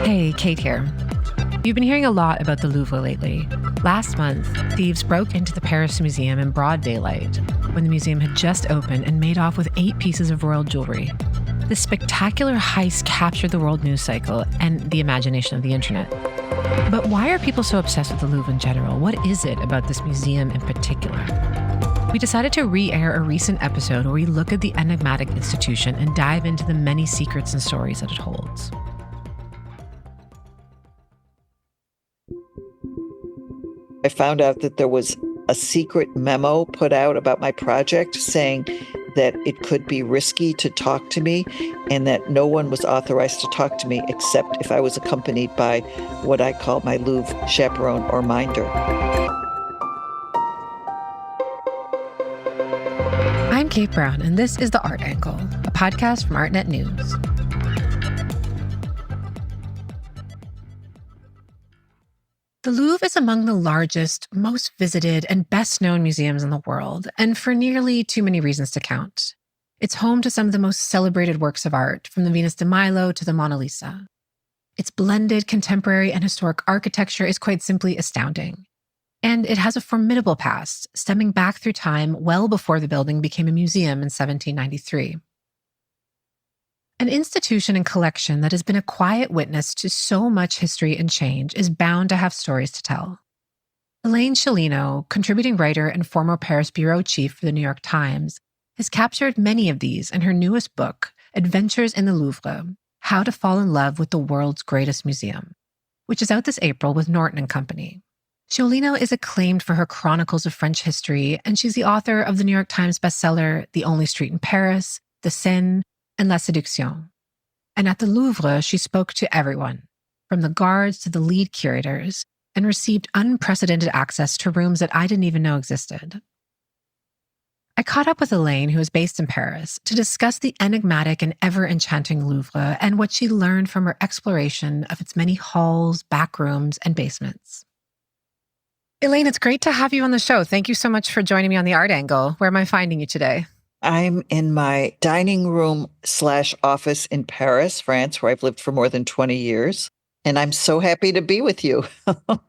Hey, Kate here. You've been hearing a lot about the Louvre lately. Last month, thieves broke into the Paris Museum in broad daylight when the museum had just opened and made off with 8 pieces of royal jewelry. This spectacular heist captured the world news cycle and the imagination of the internet. But why are people so obsessed with the Louvre in general? What is it about this museum in particular? We decided to re-air a recent episode where we look at the enigmatic institution and dive into the many secrets and stories that it holds. I found out that there was a secret memo put out about my project saying that it could be risky to talk to me and that no one was authorized to talk to me except if I was accompanied by what I call my Louvre chaperone or minder. I'm Kate Brown, and this is The Art Angle, a podcast from ArtNet News. The Louvre is among the largest, most visited, and best-known museums in the world, and for nearly too many reasons to count. It's home to some of the most celebrated works of art, from the Venus de Milo to the Mona Lisa. Its blended contemporary and historic architecture is quite simply astounding. And it has a formidable past, stemming back through time well before the building became a museum in 1793. An institution and collection that has been a quiet witness to so much history and change is bound to have stories to tell. Elaine, contributing writer and former Paris bureau chief for the New York Times, has captured many of these in her newest book, Adventures in the Louvre: How to Fall in Love with the World's Greatest Museum, which is out this April with Norton and Company. Ciolino is acclaimed for her chronicles of French history, and she's the author of the New York Times bestseller The Only Street in Paris, The Seine, and La Séduction. And at the Louvre, she spoke to everyone, from the guards to the lead curators, and received unprecedented access to rooms that I didn't even know existed. I caught up with Elaine, who is based in Paris, to discuss the enigmatic and ever-enchanting Louvre and what she learned from her exploration of its many halls, backrooms, and basements. Elaine, it's great to have you on the show. Thank you so much for joining me on The Art Angle. Where am I finding you today? I'm in my dining room / office in Paris, France, where I've lived for more than 20 years. And I'm so happy to be with you.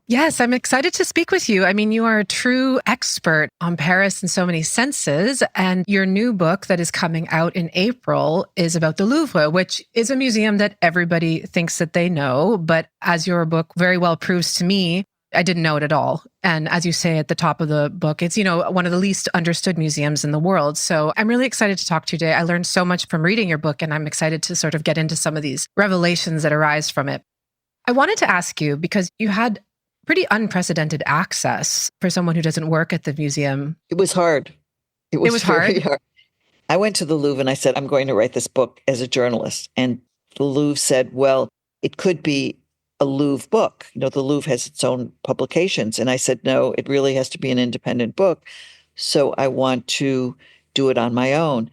Yes, I'm excited to speak with you. I mean, you are a true expert on Paris in so many senses. And your new book that is coming out in April is about the Louvre, which is a museum that everybody thinks that they know. But as your book very well proves to me, I didn't know it at all. And as you say at the top of the book, it's, one of the least understood museums in the world. So I'm really excited to talk to you today. I learned so much from reading your book, and I'm excited to sort of get into some of these revelations that arise from it. I wanted to ask you, because you had pretty unprecedented access for someone who doesn't work at the museum. It was hard. It was very hard. I went to the Louvre and I said, I'm going to write this book as a journalist. And the Louvre said, well, it could be a Louvre book. The Louvre has its own publications. And I said, no, it really has to be an independent book. So I want to do it on my own.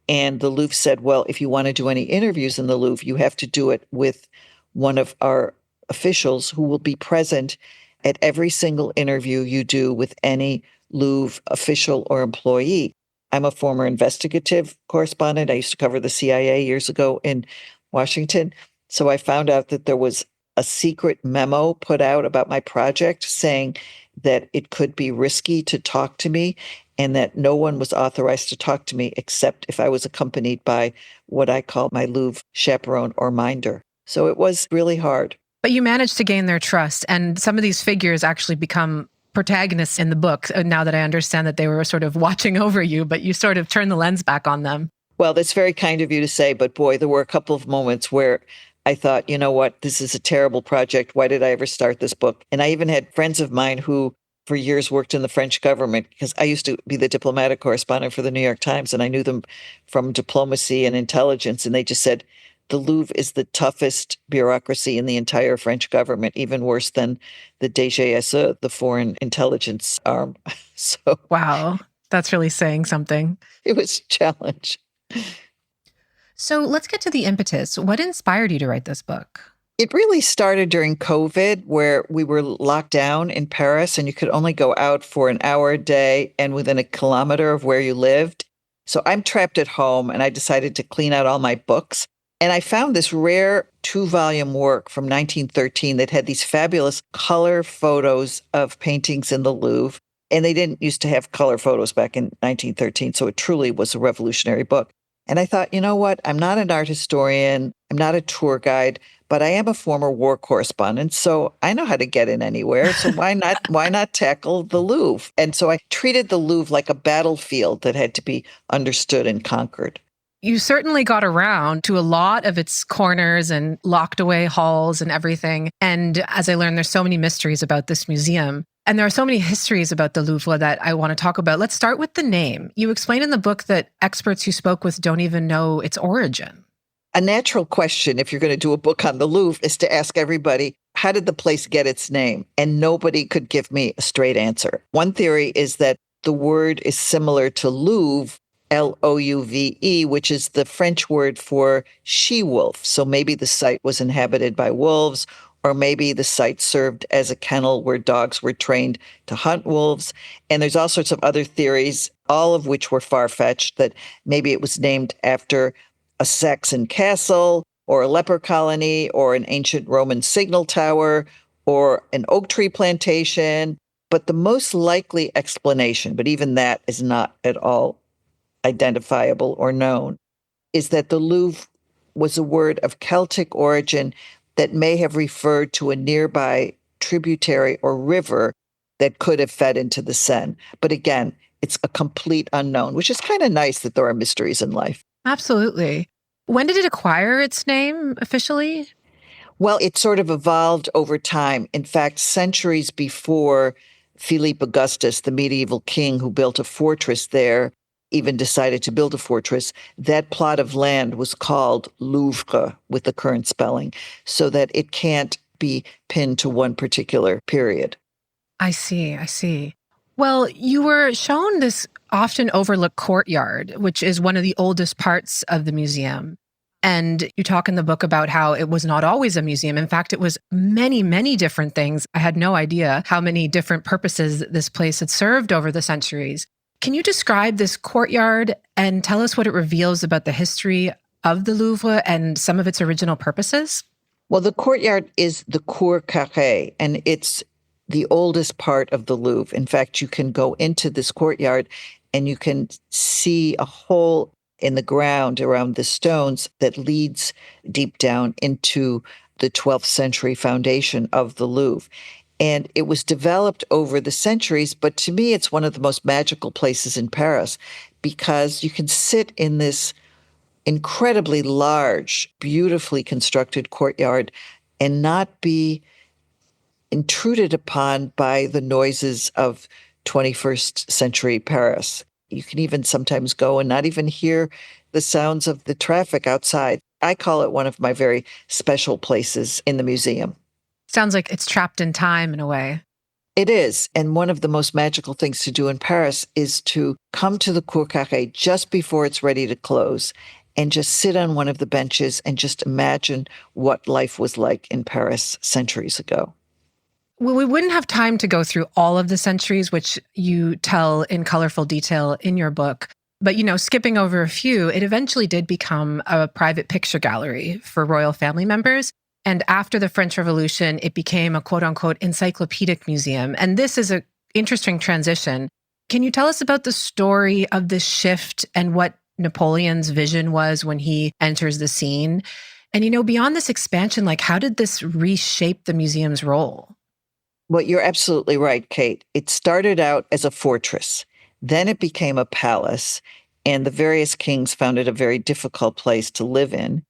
And the Louvre said, well, if you want to do any interviews in the Louvre, you have to do it with one of our officials who will be present at every single interview you do with any Louvre official or employee. I'm a former investigative correspondent. I used to cover the CIA years ago in Washington. So I found out that there was a secret memo put out about my project saying that it could be risky to talk to me and that no one was authorized to talk to me except if I was accompanied by what I call my Louvre chaperone or minder. So it was really hard. But you managed to gain their trust, and some of these figures actually become protagonists in the book, now that I understand that they were sort of watching over you, but you sort of turned the lens back on them. Well, that's very kind of you to say, but boy, there were a couple of moments where I thought, you know what, this is a terrible project. Why did I ever start this book? And I even had friends of mine who for years worked in the French government, because I used to be the diplomatic correspondent for the New York Times, and I knew them from diplomacy and intelligence. And they just said, the Louvre is the toughest bureaucracy in the entire French government, even worse than the DGSE, the foreign intelligence arm. So wow, that's really saying something. It was a challenge. So let's get to the impetus. What inspired you to write this book? It really started during COVID, where we were locked down in Paris and you could only go out for an hour a day and within a kilometer of where you lived. So I'm trapped at home and I decided to clean out all my books. And I found this rare 2-volume work from 1913 that had these fabulous color photos of paintings in the Louvre. And they didn't used to have color photos back in 1913, so it truly was a revolutionary book. And I thought, you know what? I'm not an art historian, I'm not a tour guide, but I am a former war correspondent, so I know how to get in anywhere. So why not tackle the Louvre? And so I treated the Louvre like a battlefield that had to be understood and conquered. You certainly got around to a lot of its corners and locked away halls and everything. And as I learned, there's so many mysteries about this museum. And there are so many histories about the Louvre that I want to talk about. Let's start with the name. You explain in the book that experts who spoke with don't even know its origin. A natural question, if you're going to do a book on the Louvre, is to ask everybody, how did the place get its name? And nobody could give me a straight answer. One theory is that the word is similar to Louvre, Louve, which is the French word for she-wolf. So maybe the site was inhabited by wolves, or maybe the site served as a kennel where dogs were trained to hunt wolves. And there's all sorts of other theories, all of which were far-fetched, that maybe it was named after a Saxon castle, or a leper colony, or an ancient Roman signal tower, or an oak tree plantation. But the most likely explanation, but even that is not at all identifiable or known, is that the Louvre was a word of Celtic origin that may have referred to a nearby tributary or river that could have fed into the Seine. But again, it's a complete unknown, which is kind of nice that there are mysteries in life. Absolutely. When did it acquire its name officially? Well, it sort of evolved over time. In fact, centuries before Philippe Augustus, the medieval king who built a fortress there, even decided to build a fortress, that plot of land was called Louvre with the current spelling, so that it can't be pinned to one particular period. I see. Well, you were shown this often overlooked courtyard, which is one of the oldest parts of the museum. And you talk in the book about how it was not always a museum. In fact, it was many, many different things. I had no idea how many different purposes this place had served over the centuries. Can you describe this courtyard and tell us what it reveals about the history of the Louvre and some of its original purposes? Well, the courtyard is the Cour Carrée, and it's the oldest part of the Louvre. In fact, you can go into this courtyard and you can see a hole in the ground around the stones that leads deep down into the 12th century foundation of the Louvre. And it was developed over the centuries, but to me, it's one of the most magical places in Paris because you can sit in this incredibly large, beautifully constructed courtyard and not be intruded upon by the noises of 21st century Paris. You can even sometimes go and not even hear the sounds of the traffic outside. I call it one of my very special places in the museum. Sounds like it's trapped in time in a way. It is. And one of the most magical things to do in Paris is to come to the Cour Carrée just before it's ready to close and just sit on one of the benches and just imagine what life was like in Paris centuries ago. Well, we wouldn't have time to go through all of the centuries, which you tell in colorful detail in your book. But, skipping over a few, it eventually did become a private picture gallery for royal family members. And after the French Revolution, it became a quote unquote encyclopedic museum. And this is an interesting transition. Can you tell us about the story of this shift and what Napoleon's vision was when he enters the scene? And, beyond this expansion, how did this reshape the museum's role? Well, you're absolutely right, Kate. It started out as a fortress. Then it became a palace, and the various kings found it a very difficult place to live in.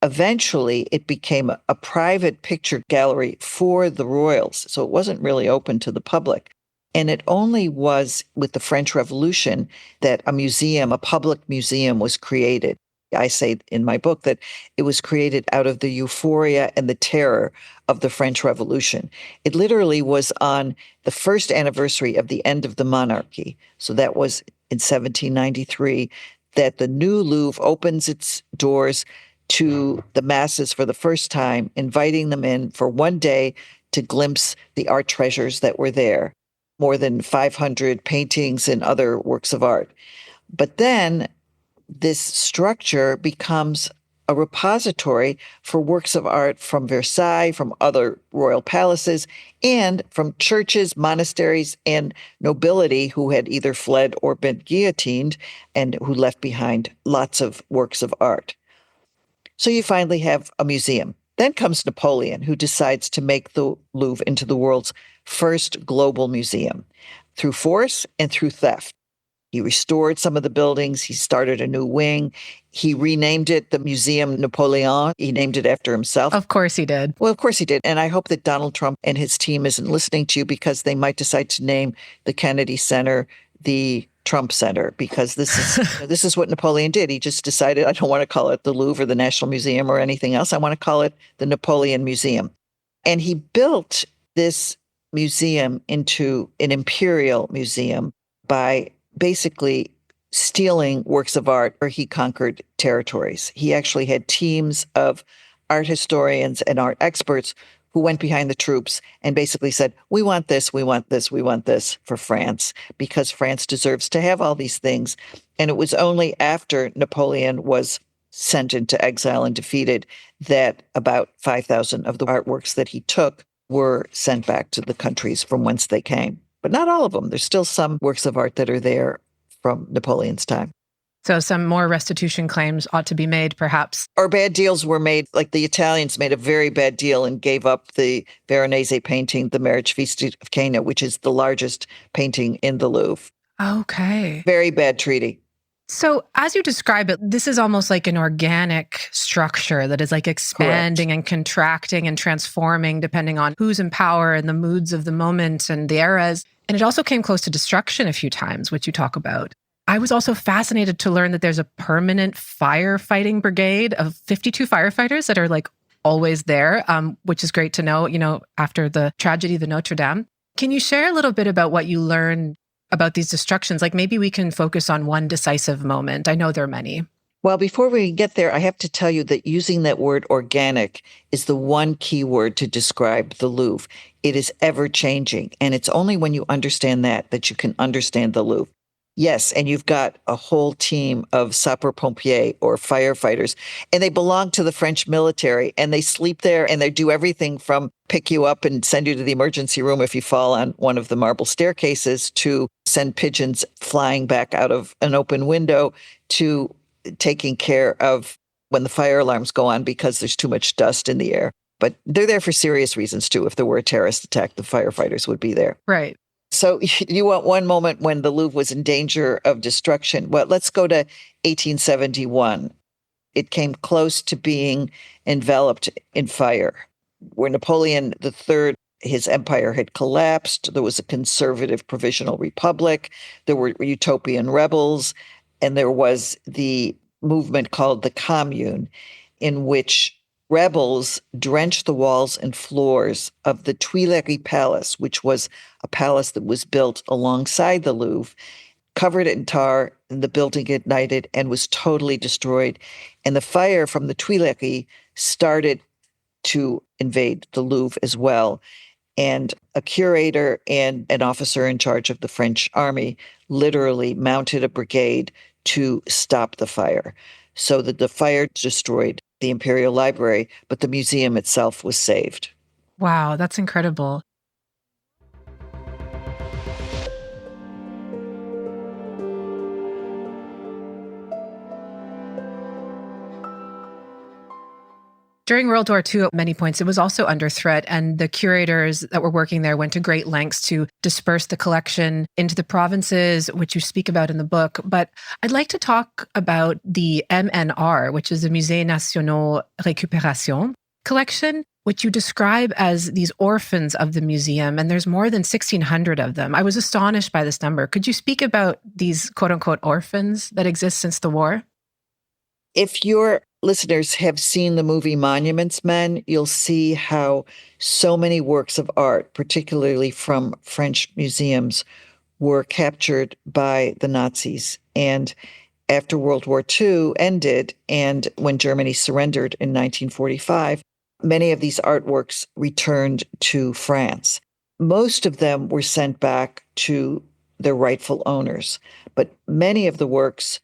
Eventually, it became a private picture gallery for the royals, so it wasn't really open to the public. And it only was with the French Revolution that a public museum was created. I say in my book that it was created out of the euphoria and the terror of the French Revolution. It literally was on the first anniversary of the end of the monarchy. So that was in 1793 that the new Louvre opens its doors to the masses for the first time, inviting them in for one day to glimpse the art treasures that were there, more than 500 paintings and other works of art. But then this structure becomes a repository for works of art from Versailles, from other royal palaces, and from churches, monasteries, and nobility who had either fled or been guillotined and who left behind lots of works of art. So you finally have a museum. Then comes Napoleon, who decides to make the Louvre into the world's first global museum through force and through theft. He restored some of the buildings. He started a new wing. He renamed it the Museum Napoleon. He named it after himself. Of course he did. Well, of course he did. And I hope that Donald Trump and his team isn't listening to you, because they might decide to name the Kennedy Center the Trump Center, because this is what Napoleon did. He just decided, I don't want to call it the Louvre or the National Museum or anything else. I want to call it the Napoleon Museum. And he built this museum into an imperial museum by basically stealing works of art where he conquered territories. He actually had teams of art historians and art experts who went behind the troops and basically said, we want this, we want this, we want this for France, because France deserves to have all these things. And it was only after Napoleon was sent into exile and defeated that about 5,000 of the artworks that he took were sent back to the countries from whence they came. But not all of them. There's still some works of art that are there from Napoleon's time. So some more restitution claims ought to be made, perhaps. Or bad deals were made, like the Italians made a very bad deal and gave up the Veronese painting, the Marriage Feast of Cana, which is the largest painting in the Louvre. Okay. Very bad treaty. So as you describe it, this is almost like an organic structure that is like expanding Correct. and contracting and transforming depending on who's in power and the moods of the moment and the eras. And it also came close to destruction a few times, which you talk about. I was also fascinated to learn that there's a permanent firefighting brigade of 52 firefighters that are like always there, which is great to know, after the tragedy of the Notre Dame. Can you share a little bit about what you learned about these destructions? Like maybe we can focus on one decisive moment. I know there are many. Well, before we get there, I have to tell you that using that word organic is the one key word to describe the Louvre. It is ever changing. And it's only when you understand that you can understand the Louvre. Yes, and you've got a whole team of sapeurs-pompiers or firefighters, and they belong to the French military, and they sleep there, and they do everything from pick you up and send you to the emergency room if you fall on one of the marble staircases, to send pigeons flying back out of an open window, to taking care of when the fire alarms go on because there's too much dust in the air. But they're there for serious reasons, too. If there were a terrorist attack, the firefighters would be there. Right. So you want one moment when the Louvre was in danger of destruction. Well, let's go to 1871. It came close to being enveloped in fire. Where Napoleon III, his empire had collapsed. There was a conservative provisional republic. There were utopian rebels. And there was the movement called the Commune, in which rebels drenched the walls and floors of the Tuileries Palace, which was a palace that was built alongside the Louvre, covered it in tar, and the building ignited and was totally destroyed. And the fire from the Tuileries started to invade the Louvre as well. And a curator and an officer in charge of the French army literally mounted a brigade to stop the fire, so that the fire destroyed the Imperial Library, but the museum itself was saved. Wow, that's incredible. During World War II, at many points, it was also under threat, and the curators that were working there went to great lengths to disperse the collection into the provinces, which you speak about in the book. But I'd like to talk about the MNR, which is the Musée National Récupération collection, which you describe as these orphans of the museum, and there's more than 1,600 of them. I was astonished by this number. Could you speak about these quote-unquote orphans that exist since the war? If your listeners have seen the movie Monuments Men, you'll see how so many works of art, particularly from French museums, were captured by the Nazis. And after World War II ended, and when Germany surrendered in 1945, many of these artworks returned to France. Most of them were sent back to their rightful owners, but many of the works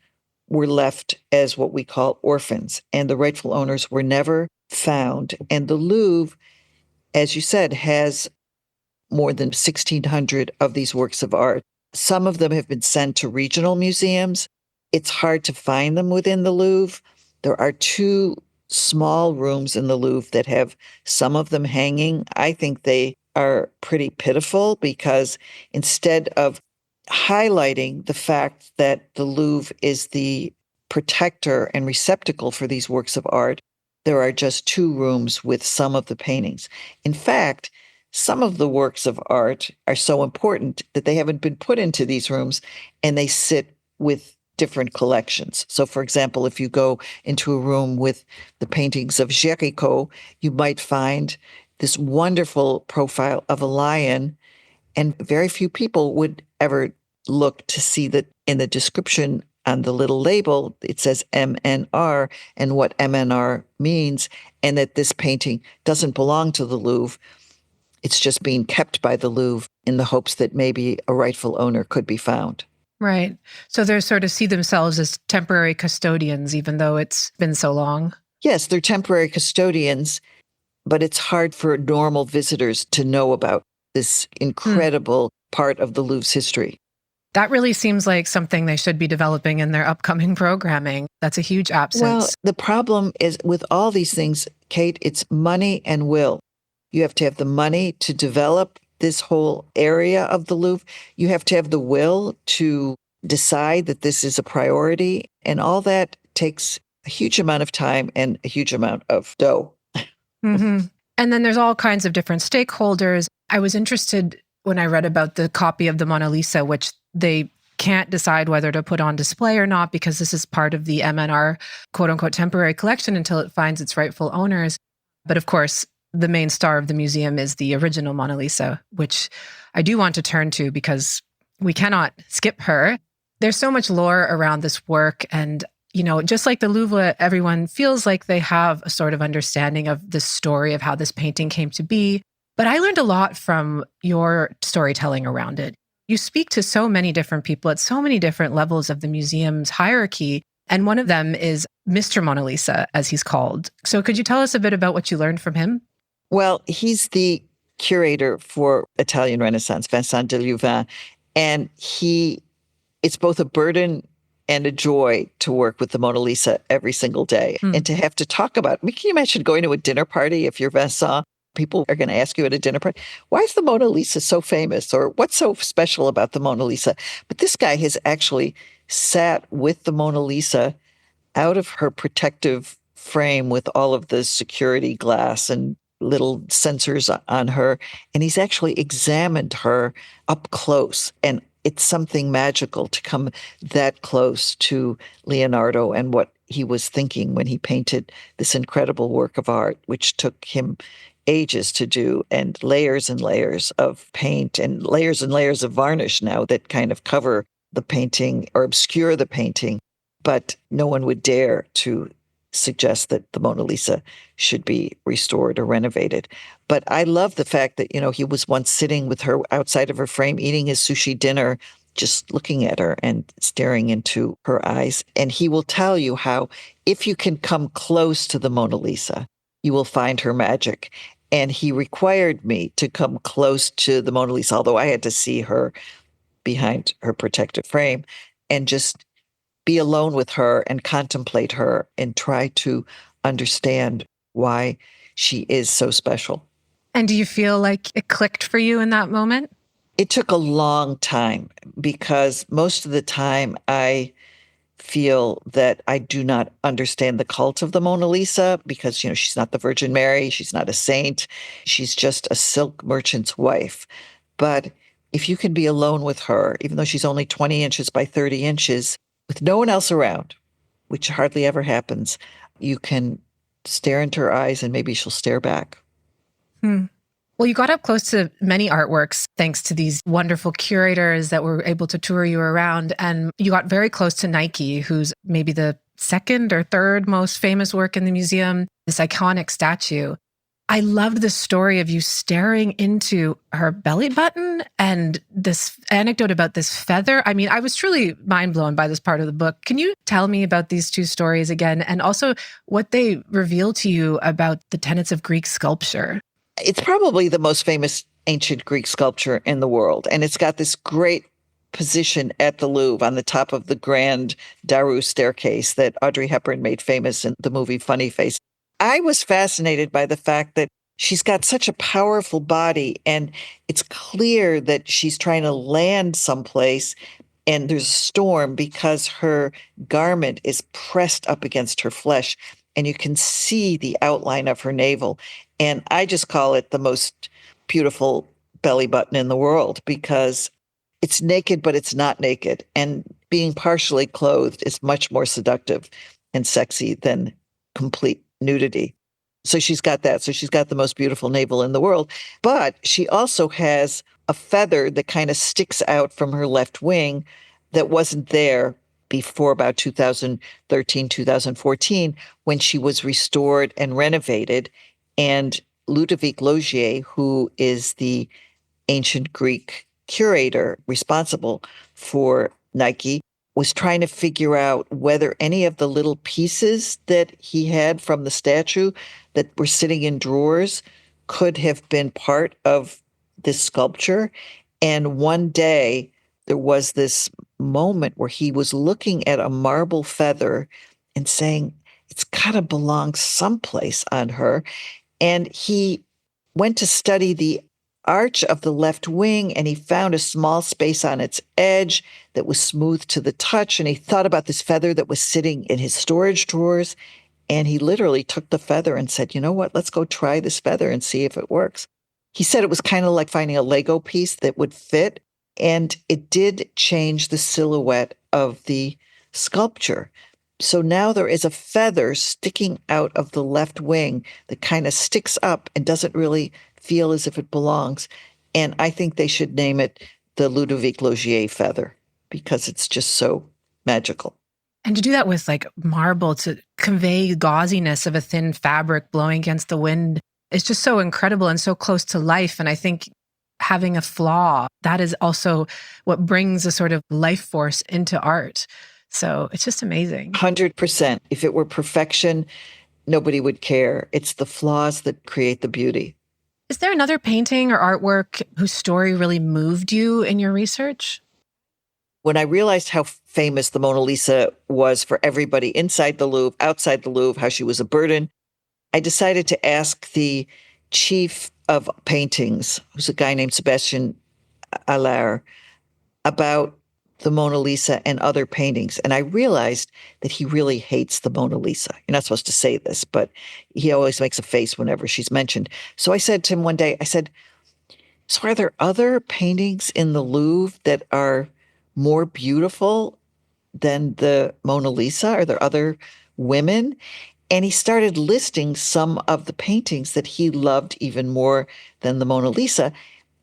were left as what we call orphans, and the rightful owners were never found. And the Louvre, as you said, has more than 1,600 of these works of art. Some of them have been sent to regional museums. It's hard to find them within the Louvre. There are two small rooms in the Louvre that have some of them hanging. I think they are pretty pitiful because instead of highlighting the fact that the Louvre is the protector and receptacle for these works of art, there are just two rooms with some of the paintings. In fact, some of the works of art are so important that they haven't been put into these rooms and they sit with different collections. So, for example, if you go into a room with the paintings of Géricault, you might find this wonderful profile of a lion, and very few people would ever look to see that in the description on the little label, it says MNR and what MNR means, and that this painting doesn't belong to the Louvre. It's just being kept by the Louvre in the hopes that maybe a rightful owner could be found. Right. So they sort of see themselves as temporary custodians, even though it's been so long. Yes, they're temporary custodians, but it's hard for normal visitors to know about this incredible part of the Louvre's history. That really seems like something they should be developing in their upcoming programming. That's a huge absence. Well, the problem is with all these things, Kate, it's money and will. You have to have the money to develop this whole area of the Louvre. You have to have the will to decide that this is a priority. And all that takes a huge amount of time and a huge amount of dough. Mm-hmm. And then there's all kinds of different stakeholders. I was interested when I read about the copy of the Mona Lisa, which they can't decide whether to put on display or not because this is part of the MNR quote unquote temporary collection until it finds its rightful owners. But of course, the main star of the museum is the original Mona Lisa, which I do want to turn to because we cannot skip her. There's so much lore around this work. And, you know, just like the Louvre, everyone feels like they have a sort of understanding of the story of how this painting came to be. But I learned a lot from your storytelling around it. You speak to so many different people at so many different levels of the museum's hierarchy. And one of them is Mr. Mona Lisa, as he's called. So could you tell us a bit about what you learned from him? Well, he's the curator for Italian Renaissance, Vincent de Louvain, and it's both a burden and a joy to work with the Mona Lisa every single day and to have to talk about. I mean, can you imagine going to a dinner party if you're Vincent? People are going to ask you at a dinner party, why is the Mona Lisa so famous? Or what's so special about the Mona Lisa? But this guy has actually sat with the Mona Lisa out of her protective frame with all of the security glass and little sensors on her. And he's actually examined her up close. And it's something magical to come that close to Leonardo and what he was thinking when he painted this incredible work of art, which took him ages to do, and layers of paint and layers of varnish now that kind of cover the painting or obscure the painting. But no one would dare to suggest that the Mona Lisa should be restored or renovated. But I love the fact that, you know, he was once sitting with her outside of her frame, eating his sushi dinner, just looking at her and staring into her eyes. And he will tell you how if you can come close to the Mona Lisa, you will find her magic. And he required me to come close to the Mona Lisa, although I had to see her behind her protective frame and just be alone with her and contemplate her and try to understand why she is so special. And do you feel like it clicked for you in that moment? It took a long time because most of the time I feel that I do not understand the cult of the Mona Lisa because, you know, she's not the Virgin Mary. She's not a saint. She's just a silk merchant's wife. But if you can be alone with her, even though she's only 20 inches by 30 inches, with no one else around, which hardly ever happens, you can stare into her eyes and maybe she'll stare back. Well, you got up close to many artworks thanks to these wonderful curators that were able to tour you around. And you got very close to Nike, who's maybe the second or third most famous work in the museum, this iconic statue. I loved the story of you staring into her belly button and this anecdote about this feather. I mean, I was truly mind blown by this part of the book. Can you tell me about these two stories again and also what they reveal to you about the tenets of Greek sculpture? It's probably the most famous ancient Greek sculpture in the world. And it's got this great position at the Louvre on the top of the grand Daru staircase that Audrey Hepburn made famous in the movie Funny Face. I was fascinated by the fact that she's got such a powerful body, and it's clear that she's trying to land someplace and there's a storm because her garment is pressed up against her flesh and you can see the outline of her navel. And I just call it the most beautiful belly button in the world because it's naked, but it's not naked. And being partially clothed is much more seductive and sexy than complete nudity. So she's got that. So she's got the most beautiful navel in the world. But she also has a feather that kind of sticks out from her left wing that wasn't there before about 2013, 2014, when she was restored and renovated. And Ludovic Logier, who is the ancient Greek curator responsible for Nike, was trying to figure out whether any of the little pieces that he had from the statue that were sitting in drawers could have been part of this sculpture. And one day there was this moment where he was looking at a marble feather and saying, it's got to belong someplace on her. And he went to study the arch of the left wing, and he found a small space on its edge that was smooth to the touch. And he thought about this feather that was sitting in his storage drawers. And he literally took the feather and said, you know what, let's go try this feather and see if it works. He said it was kind of like finding a Lego piece that would fit. And it did change the silhouette of the sculpture. So now there is a feather sticking out of the left wing that kind of sticks up and doesn't really feel as if it belongs. And I think they should name it the Ludovic Logier feather because it's just so magical. And to do that with like marble to convey gauziness of a thin fabric blowing against the wind is just so incredible and so close to life. And I think having a flaw, that is also what brings a sort of life force into art. So it's just amazing. 100%. If it were perfection, nobody would care. It's the flaws that create the beauty. Is there another painting or artwork whose story really moved you in your research? When I realized how famous the Mona Lisa was for everybody inside the Louvre, outside the Louvre, how she was a burden, I decided to ask the chief of paintings, who's a guy named Sebastian Allaire, about the Mona Lisa and other paintings. And I realized that he really hates the Mona Lisa. You're not supposed to say this, but he always makes a face whenever she's mentioned. So I said to him one day, I said, so are there other paintings in the Louvre that are more beautiful than the Mona Lisa? Are there other women? And he started listing some of the paintings that he loved even more than the Mona Lisa.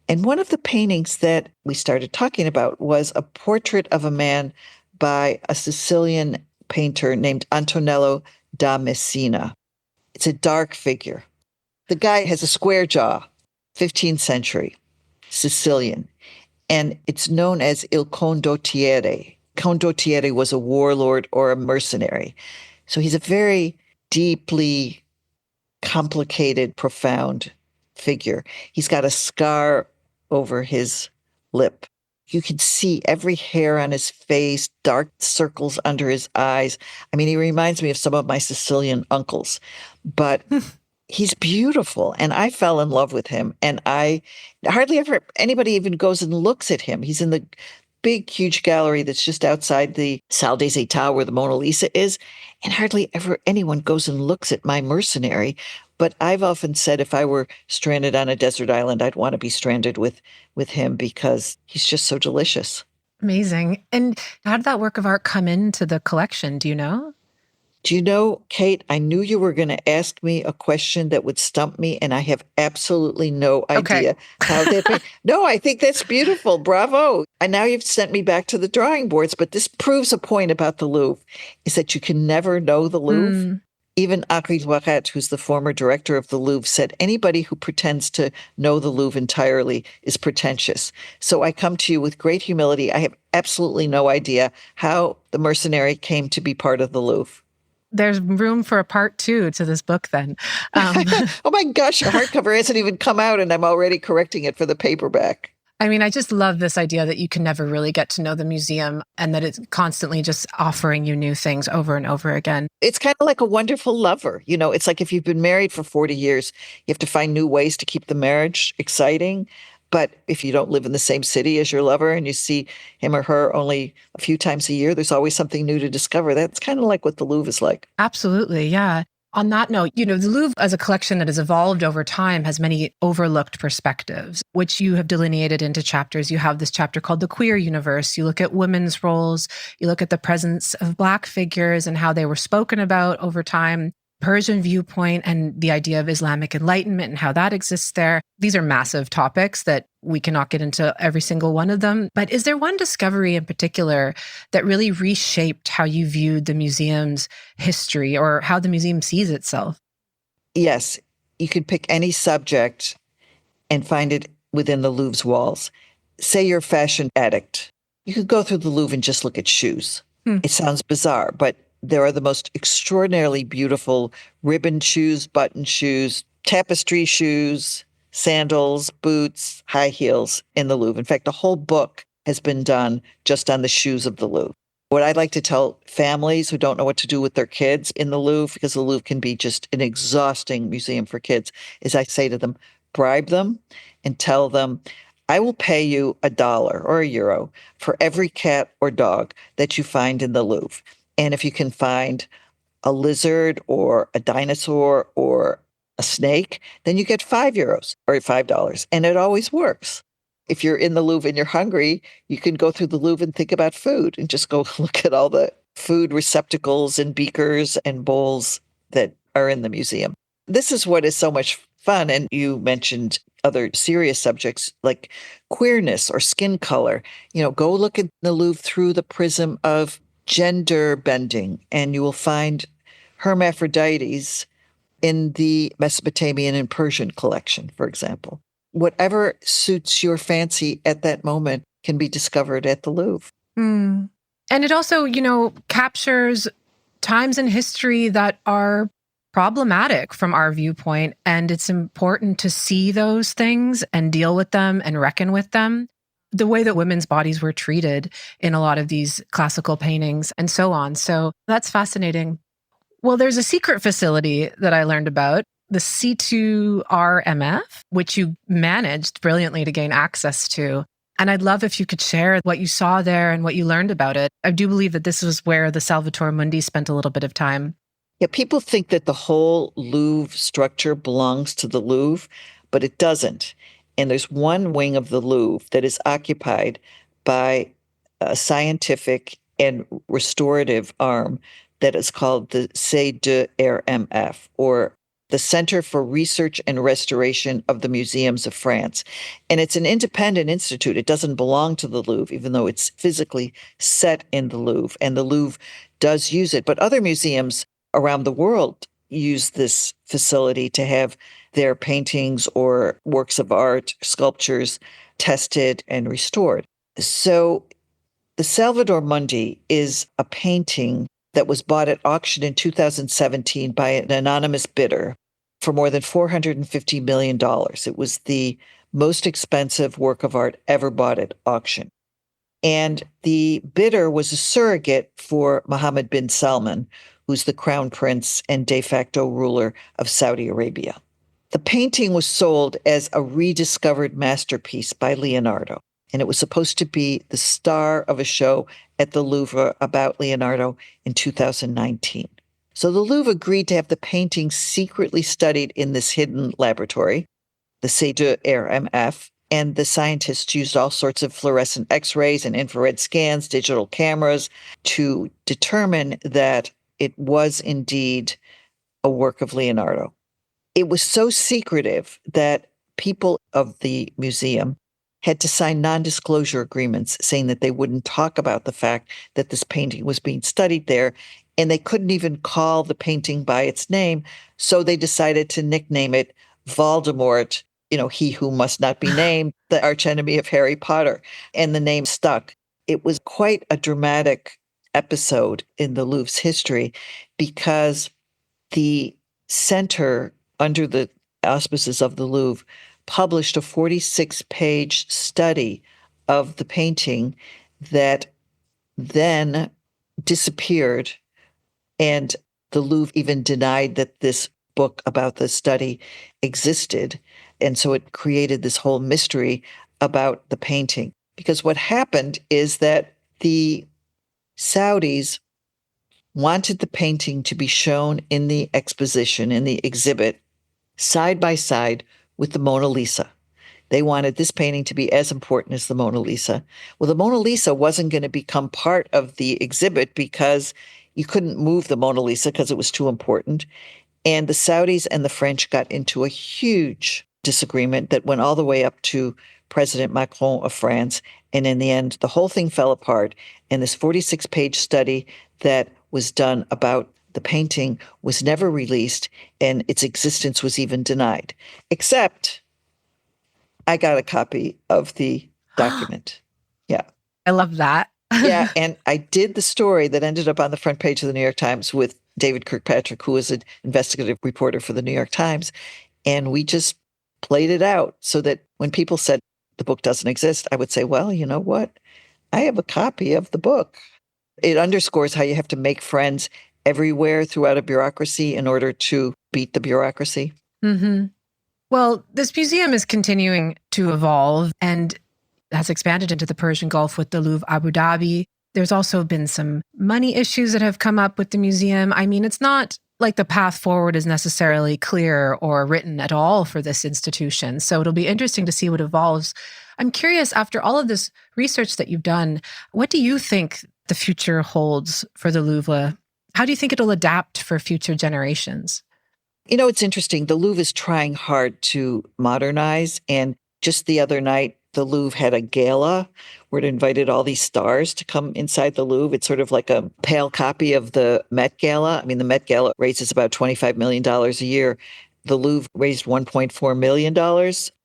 And one of the paintings that we started talking about was a portrait of a man by a Sicilian painter named Antonello da Messina. It's a dark figure. The guy has a square jaw, 15th century, Sicilian, and it's known as Il Condottiere. Condottiere was a warlord or a mercenary. So he's a very deeply complicated, profound figure. He's got a scar over his lip. You can see every hair on his face, dark circles under his eyes. I mean, he reminds me of some of my Sicilian uncles, but he's beautiful. And I fell in love with him. And I hardly ever anybody even goes and looks at him. He's in the big, huge gallery that's just outside the Salle des Etats where the Mona Lisa is. And hardly ever anyone goes and looks at my mercenary. But I've often said if I were stranded on a desert island, I'd want to be stranded with him because he's just so delicious. Amazing. And how did that work of art come into the collection? Do you know? Do you know, Kate, I knew you were going to ask me a question that would stump me, and I have absolutely no idea how that. No, I think that's beautiful. Bravo. And now you've sent me back to the drawing boards, but this proves a point about the Louvre, is that you can never know the Louvre. Even Henri Loiret, who's the former director of the Louvre, said anybody who pretends to know the Louvre entirely is pretentious. So I come to you with great humility. I have absolutely no idea how the mercenary came to be part of the Louvre. There's room for a part 2 to this book then. Oh my gosh, a hardcover hasn't even come out and I'm already correcting it for the paperback. I mean, I just love this idea that you can never really get to know the museum and that it's constantly just offering you new things over and over again. It's kind of like a wonderful lover. It's like if you've been married for 40 years, you have to find new ways to keep the marriage exciting. But if you don't live in the same city as your lover and you see him or her only a few times a year, there's always something new to discover. That's kind of like what the Louvre is like. Absolutely. Yeah. On that note, the Louvre as a collection that has evolved over time has many overlooked perspectives, which you have delineated into chapters. You have this chapter called The Queer Universe. You look at women's roles. You look at the presence of Black figures and how they were spoken about over time. Persian viewpoint and the idea of Islamic enlightenment and how that exists there. These are massive topics that we cannot get into every single one of them. But is there one discovery in particular that really reshaped how you viewed the museum's history or how the museum sees itself? Yes, you could pick any subject and find it within the Louvre's walls. Say you're a fashion addict. You could go through the Louvre and just look at shoes. It sounds bizarre, but there are the most extraordinarily beautiful ribbon shoes, button shoes, tapestry shoes, sandals, boots, high heels in the Louvre. In fact, a whole book has been done just on the shoes of the Louvre. What I'd like to tell families who don't know what to do with their kids in the Louvre, because the Louvre can be just an exhausting museum for kids, is I say to them, bribe them and tell them, I will pay you $1 or €1 for every cat or dog that you find in the Louvre. And if you can find a lizard or a dinosaur or a snake, then you get €5 or $5. And it always works. If you're in the Louvre and you're hungry, you can go through the Louvre and think about food and just go look at all the food receptacles and beakers and bowls that are in the museum. This is what is so much fun. And you mentioned other serious subjects like queerness or skin color. Go look at the Louvre through the prism of gender bending, and you will find hermaphrodites in the Mesopotamian and Persian collection, for example. Whatever suits your fancy at that moment can be discovered at the Louvre. And it also, captures times in history that are problematic from our viewpoint, and it's important to see those things and deal with them and reckon with them. The way that women's bodies were treated in a lot of these classical paintings and so on. So that's fascinating. Well, there's a secret facility that I learned about, the C2RMF, which you managed brilliantly to gain access to. And I'd love if you could share what you saw there and what you learned about it. I do believe that this was where the Salvator Mundi spent a little bit of time. Yeah, people think that the whole Louvre structure belongs to the Louvre, but it doesn't. And there's one wing of the Louvre that is occupied by a scientific and restorative arm that is called the C2RMF, or the Center for Research and Restoration of the Museums of France. And it's an independent institute. It doesn't belong to the Louvre, even though it's physically set in the Louvre, and the Louvre does use it. But other museums around the world use this facility to have their paintings or works of art, sculptures, tested and restored. So the Salvator Mundi is a painting that was bought at auction in 2017 by an anonymous bidder for more than $450 million. It was the most expensive work of art ever bought at auction. And the bidder was a surrogate for Mohammed bin Salman, who's the crown prince and de facto ruler of Saudi Arabia. The painting was sold as a rediscovered masterpiece by Leonardo, and it was supposed to be the star of a show at the Louvre about Leonardo in 2019. So the Louvre agreed to have the painting secretly studied in this hidden laboratory, the C2RMF, and the scientists used all sorts of fluorescent X-rays and infrared scans, digital cameras, to determine that it was indeed a work of Leonardo. It was so secretive that people of the museum had to sign non-disclosure agreements saying that they wouldn't talk about the fact that this painting was being studied there. and they couldn't even call the painting by its name. So they decided to nickname it Voldemort, he who must not be named, the archenemy of Harry Potter. And the name stuck. It was quite a dramatic episode in the Louvre's history because the center, under the auspices of the Louvre, published a 46-page study of the painting that then disappeared. And the Louvre even denied that this book about the study existed. And so it created this whole mystery about the painting. Because what happened is that the Saudis wanted the painting to be shown in the exposition, in the exhibit, side by side with the Mona Lisa. They wanted this painting to be as important as the Mona Lisa. Well, the Mona Lisa wasn't going to become part of the exhibit because you couldn't move the Mona Lisa because it was too important. And the Saudis and the French got into a huge disagreement that went all the way up to President Macron of France. And in the end, the whole thing fell apart. And this 46-page study that was done about the painting was never released, and its existence was even denied. Except I got a copy of the document. Yeah. I love that. Yeah, and I did the story that ended up on the front page of the New York Times with David Kirkpatrick, who was an investigative reporter for the New York Times. And we just played it out so that when people said the book doesn't exist, I would say, well, you know what? I have a copy of the book. It underscores how you have to make friends everywhere throughout a bureaucracy in order to beat the bureaucracy. Mm-hmm. Well, this museum is continuing to evolve and has expanded into the Persian Gulf with the Louvre Abu Dhabi. There's also been some money issues that have come up with the museum. I mean, it's not like the path forward is necessarily clear or written at all for this institution. So it'll be interesting to see what evolves. I'm curious, after all of this research that you've done, what do you think the future holds for the Louvre? How do you think it'll adapt for future generations? It's interesting. The Louvre is trying hard to modernize. And just the other night, the Louvre had a gala where it invited all these stars to come inside the Louvre. It's sort of like a pale copy of the Met Gala. I mean, the Met Gala raises about $25 million a year. The Louvre raised $1.4 million,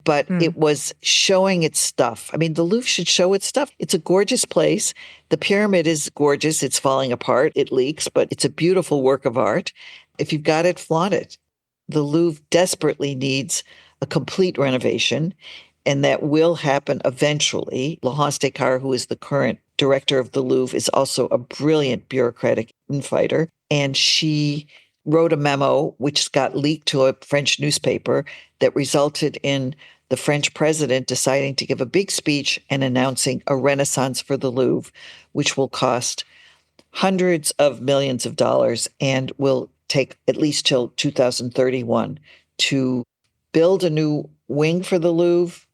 but it was showing its stuff. I mean, the Louvre should show its stuff. It's a gorgeous place. The pyramid is gorgeous. It's falling apart. It leaks, but it's a beautiful work of art. If you've got it, flaunt it. The Louvre desperately needs a complete renovation, and that will happen eventually. Laurence Descartes, who is the current director of the Louvre, is also a brilliant bureaucratic infighter, and she wrote a memo which got leaked to a French newspaper that resulted in the French president deciding to give a big speech and announcing a renaissance for the Louvre, which will cost hundreds of millions of dollars and will take at least till 2031 to build a new wing for the Louvre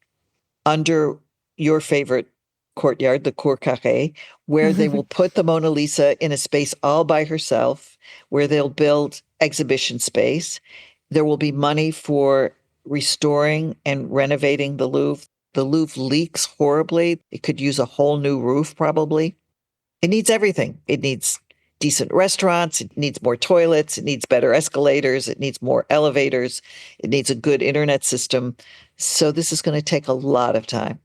under your favorite courtyard, the Cour Carrée, where they will put the Mona Lisa in a space all by herself, where they'll build exhibition space. There will be money for restoring and renovating the Louvre. The Louvre leaks horribly. It could use a whole new roof, probably. It needs everything. It needs decent restaurants. It needs more toilets. It needs better escalators. It needs more elevators. It needs a good internet system. So this is going to take a lot of time.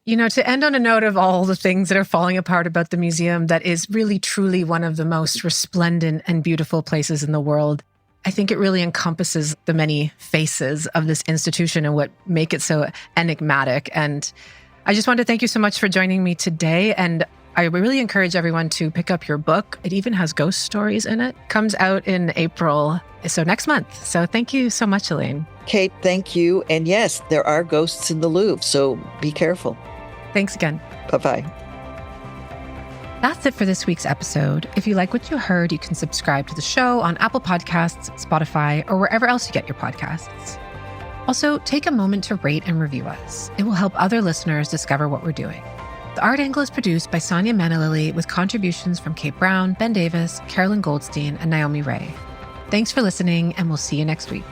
To end on a note of all the things that are falling apart about the museum, that is really, truly one of the most resplendent and beautiful places in the world. I think it really encompasses the many faces of this institution and what make it so enigmatic. And I just want to thank you so much for joining me today. And I really encourage everyone to pick up your book. It even has ghost stories in it. Comes out in April, so next month. So thank you so much, Elaine. Kate, thank you. And yes, there are ghosts in the Louvre, so be careful. Thanks again. Bye-bye. That's it for this week's episode. If you like what you heard, you can subscribe to the show on Apple Podcasts, Spotify, or wherever else you get your podcasts. Also, take a moment to rate and review us. It will help other listeners discover what we're doing. The Art Angle is produced by Sonia Manalili with contributions from Kate Brown, Ben Davis, Carolyn Goldstein, and Naomi Ray. Thanks for listening, and we'll see you next week.